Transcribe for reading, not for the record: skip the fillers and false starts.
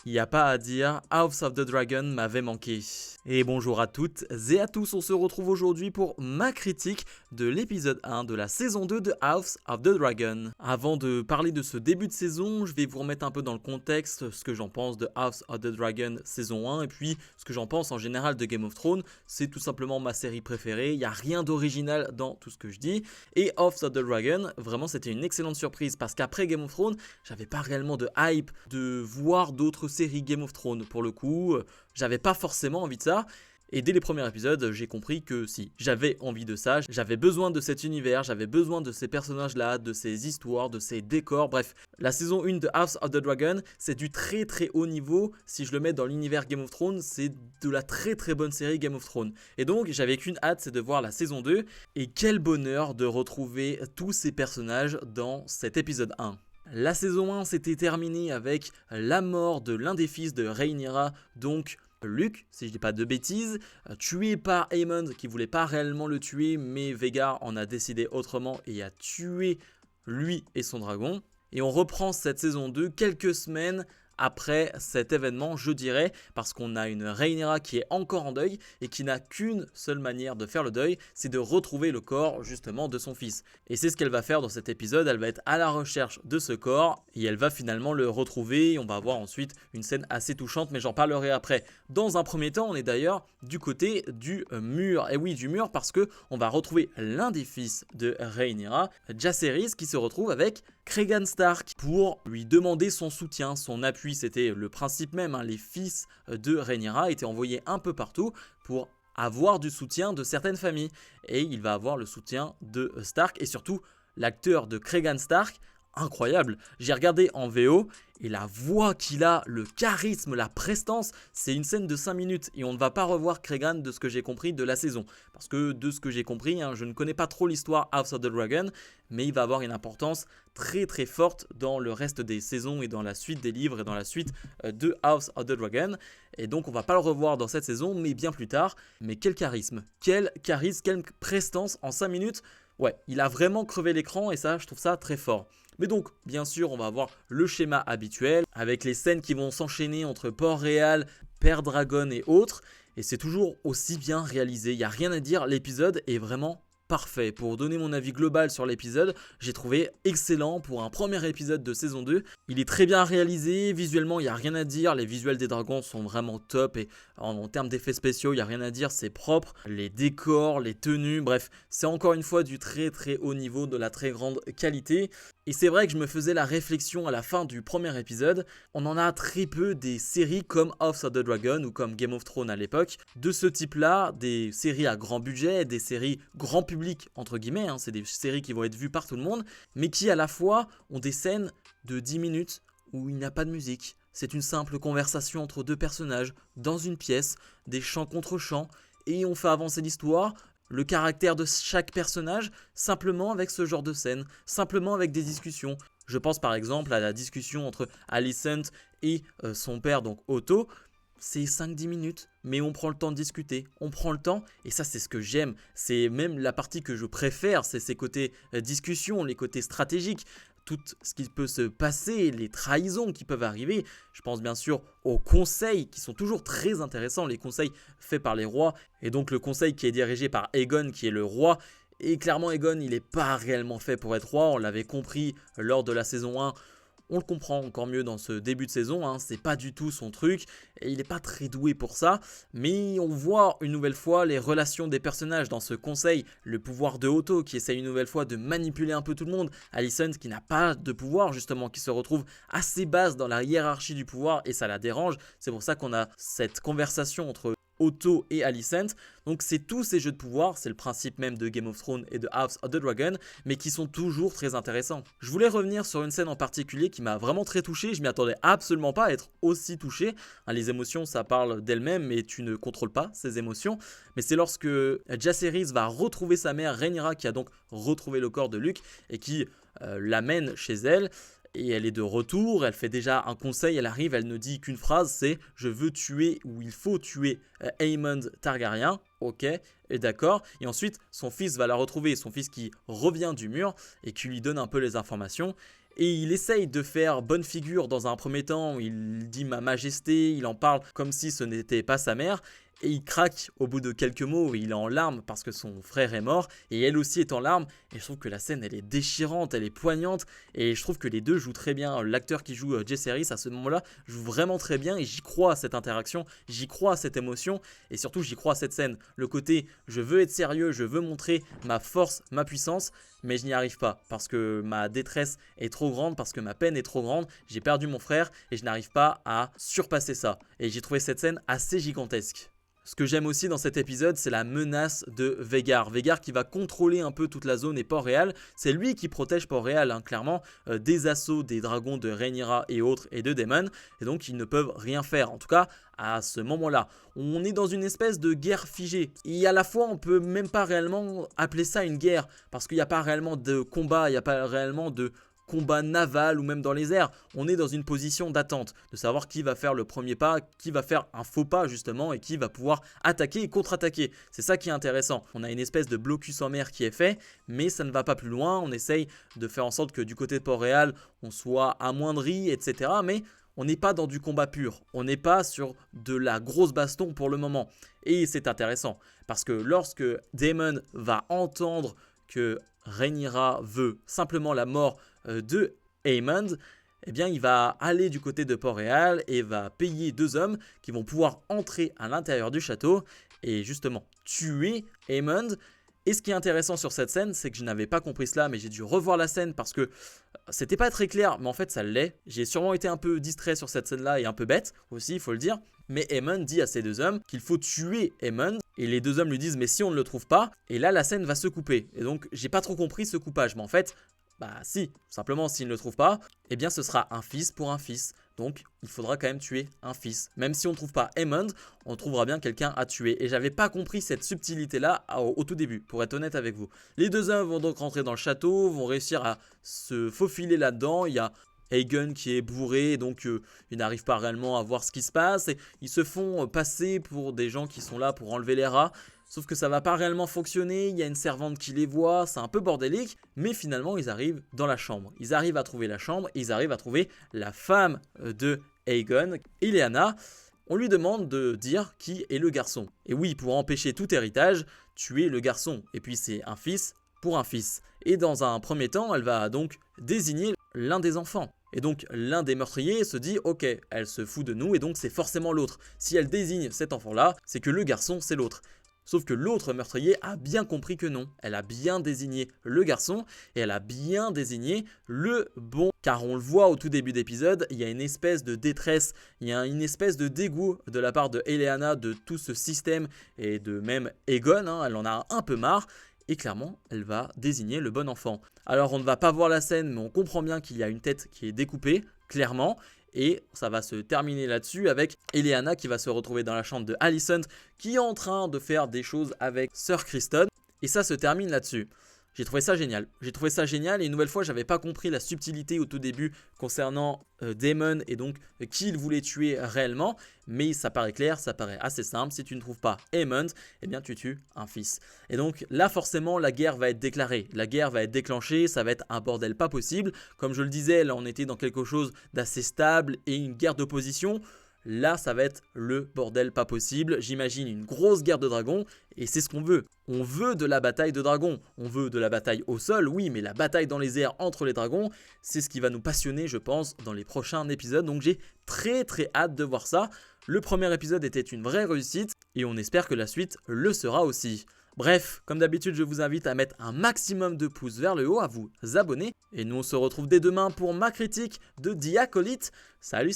Il n'y a pas à dire, House of the Dragon m'avait manqué. Et bonjour à toutes et à tous, on se retrouve aujourd'hui pour ma critique de l'épisode 1 de la saison 2 de House of the Dragon. Avant de parler de ce début de saison, je vais vous remettre un peu dans le contexte, ce que j'en pense de House of the Dragon saison 1 et puis ce que j'en pense en général de Game of Thrones. C'est tout simplement ma série préférée, il n'y a rien d'original dans tout ce que je dis. Et House of the Dragon, vraiment c'était une excellente surprise parce qu'après Game of Thrones, j'avais pas réellement de hype de voir d'autres séries Game of Thrones. Pour le coup, j'avais pas forcément envie de ça. Et dès les premiers épisodes, j'ai compris que si, j'avais envie de ça, j'avais besoin de cet univers, j'avais besoin de ces personnages-là, de ces histoires, de ces décors, bref. La saison 1 de House of the Dragon, c'est du très très haut niveau. Si je le mets dans l'univers Game of Thrones, c'est de la très très bonne série Game of Thrones. Et donc, j'avais qu'une hâte, c'est de voir la saison 2. Et quel bonheur de retrouver tous ces personnages dans cet épisode 1. La saison 1 s'était terminée avec la mort de l'un des fils de Rhaenyra, donc Luke, si je dis pas de bêtises, tué par Aemond qui voulait pas réellement le tuer, mais Vhagar en a décidé autrement et a tué lui et son dragon. Et on reprend cette saison 2 quelques semaines après cet événement, je dirais, parce qu'on a une Rhaenyra qui est encore en deuil et qui n'a qu'une seule manière de faire le deuil, c'est de retrouver le corps justement de son fils. Et c'est ce qu'elle va faire dans cet épisode, elle va être à la recherche de ce corps et elle va finalement le retrouver. On va avoir ensuite une scène assez touchante, mais j'en parlerai après. Dans un premier temps, on est d'ailleurs du côté du mur, et oui du mur parce que on va retrouver l'un des fils de Rhaenyra, Jacaerys, qui se retrouve avec Cregan Stark pour lui demander son soutien, son appui. C'était le principe même, les fils de Rhaenyra étaient envoyés un peu partout pour avoir du soutien de certaines familles. Et il va avoir le soutien de Stark et surtout l'acteur de Cregan Stark, incroyable. J'ai regardé en VO et la voix qu'il a, le charisme, la prestance, c'est une scène de 5 minutes et on ne va pas revoir Cregan de ce que j'ai compris de la saison. Parce que de ce que j'ai compris, je ne connais pas trop l'histoire House of the Dragon, mais il va avoir une importance très très forte dans le reste des saisons et dans la suite des livres et dans la suite de House of the Dragon. Et donc on va pas le revoir dans cette saison, mais bien plus tard. Mais quel charisme, quelle prestance en 5 minutes. Ouais, il a vraiment crevé l'écran et ça, je trouve ça très fort. Mais donc, bien sûr, on va avoir le schéma habituel avec les scènes qui vont s'enchaîner entre Port-Réal, Père Dragon et autres. Et c'est toujours aussi bien réalisé, il n'y a rien à dire, l'épisode est vraiment parfait. Pour donner mon avis global sur l'épisode, j'ai trouvé excellent pour un premier épisode de saison 2. Il est très bien réalisé, visuellement il n'y a rien à dire, les visuels des dragons sont vraiment top et en termes d'effets spéciaux il n'y a rien à dire, c'est propre. Les décors, les tenues, bref, c'est encore une fois du très très haut niveau, de la très grande qualité. Et c'est vrai que je me faisais la réflexion à la fin du premier épisode, on en a très peu des séries comme House of the Dragon ou comme Game of Thrones à l'époque, de ce type-là, des séries à grand budget, des séries grand public entre guillemets, c'est des séries qui vont être vues par tout le monde, mais qui à la fois ont des scènes de 10 minutes où il n'y a pas de musique. C'est une simple conversation entre deux personnages dans une pièce, des chants contre chants, et on fait avancer l'histoire, le caractère de chaque personnage, simplement avec ce genre de scène, simplement avec des discussions. Je pense par exemple à la discussion entre Alicent et son père, donc Otto. C'est 5-10 minutes, mais on prend le temps de discuter, on prend le temps, et ça c'est ce que j'aime, c'est même la partie que je préfère, c'est ces côtés discussion, les côtés stratégiques, tout ce qui peut se passer, les trahisons qui peuvent arriver. Je pense bien sûr aux conseils qui sont toujours très intéressants, les conseils faits par les rois, et donc le conseil qui est dirigé par Aegon qui est le roi. Et clairement Aegon il n'est pas réellement fait pour être roi, on l'avait compris lors de la saison 1. On le comprend encore mieux dans ce début de saison, c'est pas du tout son truc et il n'est pas très doué pour ça, mais on voit une nouvelle fois les relations des personnages dans ce conseil, le pouvoir de Otto qui essaye une nouvelle fois de manipuler un peu tout le monde, Alicent qui n'a pas de pouvoir justement, qui se retrouve assez basse dans la hiérarchie du pouvoir et ça la dérange, c'est pour ça qu'on a cette conversation entre Otto et Alicent. Donc c'est tous ces jeux de pouvoir, c'est le principe même de Game of Thrones et de House of the Dragon, mais qui sont toujours très intéressants. Je voulais revenir sur une scène en particulier qui m'a vraiment très touché, je m'y attendais absolument pas à être aussi touché. Les émotions ça parle d'elles-mêmes mais tu ne contrôles pas ces émotions. Mais c'est lorsque Jacaerys va retrouver sa mère Rhaenyra qui a donc retrouvé le corps de Luke et qui l'amène chez elle. Et elle est de retour, elle fait déjà un conseil, elle arrive, elle ne dit qu'une phrase, c'est « Je veux tuer ou il faut tuer Aemond Targaryen ». Ok, et d'accord. Et ensuite, son fils va la retrouver, son fils qui revient du mur et qui lui donne un peu les informations. Et il essaye de faire bonne figure dans un premier temps, il dit ma majesté, il en parle comme si ce n'était pas sa mère. Et il craque au bout de quelques mots, il est en larmes parce que son frère est mort et elle aussi est en larmes. Et je trouve que la scène elle est déchirante, elle est poignante et je trouve que les deux jouent très bien. L'acteur qui joue Jesse Harris à ce moment-là joue vraiment très bien et j'y crois à cette interaction, j'y crois à cette émotion et surtout j'y crois à cette scène. Le côté je veux être sérieux, je veux montrer ma force, ma puissance, mais je n'y arrive pas parce que ma détresse est trop grande, parce que ma peine est trop grande, j'ai perdu mon frère et je n'arrive pas à surpasser ça. Et j'ai trouvé cette scène assez gigantesque. Ce que j'aime aussi dans cet épisode, c'est la menace de Vhagar. Vhagar qui va contrôler un peu toute la zone et Port-Réal. C'est lui qui protège Port-Réal, hein, clairement, des assauts des dragons de Rhaenyra et autres et de Daemon. Et donc, ils ne peuvent rien faire. En tout cas, à ce moment-là, on est dans une espèce de guerre figée. Et à la fois, on peut même pas réellement appeler ça une guerre. Parce qu'il n'y a pas réellement de combat, il n'y a pas réellement de combat naval ou même dans les airs, on est dans une position d'attente, de savoir qui va faire le premier pas, qui va faire un faux pas justement et qui va pouvoir attaquer et contre-attaquer. C'est ça qui est intéressant. On a une espèce de blocus en mer qui est fait, mais ça ne va pas plus loin. On essaye de faire en sorte que du côté de Port-Réal, on soit amoindri, etc. Mais on n'est pas dans du combat pur, on n'est pas sur de la grosse baston pour le moment. Et c'est intéressant, parce que lorsque Daemon va entendre que Rhaenyra veut simplement la mort de Aemond, eh bien il va aller du côté de Port-Réal et va payer 2 hommes qui vont pouvoir entrer à l'intérieur du château et justement tuer Aemond. Et ce qui est intéressant sur cette scène, c'est que je n'avais pas compris cela, mais j'ai dû revoir la scène parce que c'était pas très clair, mais en fait ça l'est. J'ai sûrement été un peu distrait sur cette scène-là et un peu bête aussi, il faut le dire. Mais Aemond dit à ces 2 hommes qu'il faut tuer Aemond. Et les 2 hommes lui disent mais si on ne le trouve pas, et là la scène va se couper. Et donc j'ai pas trop compris ce coupage, mais en fait, bah si, simplement s'il ne le trouve pas, eh bien ce sera un fils pour un fils. Donc il faudra quand même tuer un fils. Même si on ne trouve pas Aemond, on trouvera bien quelqu'un à tuer. Et j'avais pas compris cette subtilité là au tout début, pour être honnête avec vous. Les 2 hommes vont donc rentrer dans le château, vont réussir à se faufiler là-dedans. Il y a Aegon qui est bourré, donc il n'arrive pas réellement à voir ce qui se passe. Et ils se font passer pour des gens qui sont là pour enlever les rats. Sauf que ça va pas réellement fonctionner, il y a une servante qui les voit, c'est un peu bordélique, mais finalement ils arrivent dans la chambre. Ils arrivent à trouver la chambre, et ils arrivent à trouver la femme de Aegon, Ileana. On lui demande de dire qui est le garçon. Et oui, pour empêcher tout héritage, tuer le garçon. Et puis c'est un fils pour un fils. Et dans un premier temps, elle va donc désigner l'un des enfants. Et donc l'un des meurtriers se dit ok, elle se fout de nous et donc c'est forcément l'autre. Si elle désigne cet enfant-là, c'est que le garçon c'est l'autre. Sauf que l'autre meurtrier a bien compris que non. Elle a bien désigné le garçon et elle a bien désigné le bon. Car on le voit au tout début d'épisode, il y a une espèce de détresse, il y a une espèce de dégoût de la part de Ileana de tout ce système et de même Aegon, hein, elle en a un peu marre. Et clairement, elle va désigner le bon enfant. Alors on ne va pas voir la scène, mais on comprend bien qu'il y a une tête qui est découpée, clairement. Et ça va se terminer là-dessus avec Ileana qui va se retrouver dans la chambre de Alicent qui est en train de faire des choses avec Sir Criston. Et ça se termine là-dessus. J'ai trouvé ça génial. J'ai trouvé ça génial et une nouvelle fois, j'avais pas compris la subtilité au tout début concernant Daemon et donc qui il voulait tuer réellement. Mais ça paraît clair, ça paraît assez simple. Si tu ne trouves pas Aemond, eh bien tu tues un fils. Et donc là, forcément, la guerre va être déclarée. La guerre va être déclenchée, ça va être un bordel pas possible. Comme je le disais, là on était dans quelque chose d'assez stable et une guerre d'opposition. Là, ça va être le bordel pas possible. J'imagine une grosse guerre de dragons et c'est ce qu'on veut. On veut de la bataille de dragons. On veut de la bataille au sol, oui, mais la bataille dans les airs entre les dragons, c'est ce qui va nous passionner, je pense, dans les prochains épisodes. Donc j'ai très hâte de voir ça. Le premier épisode était une vraie réussite et on espère que la suite le sera aussi. Bref, comme d'habitude, je vous invite à mettre un maximum de pouces vers le haut, à vous abonner. Et nous, on se retrouve dès demain pour ma critique de The Acolyte. Salut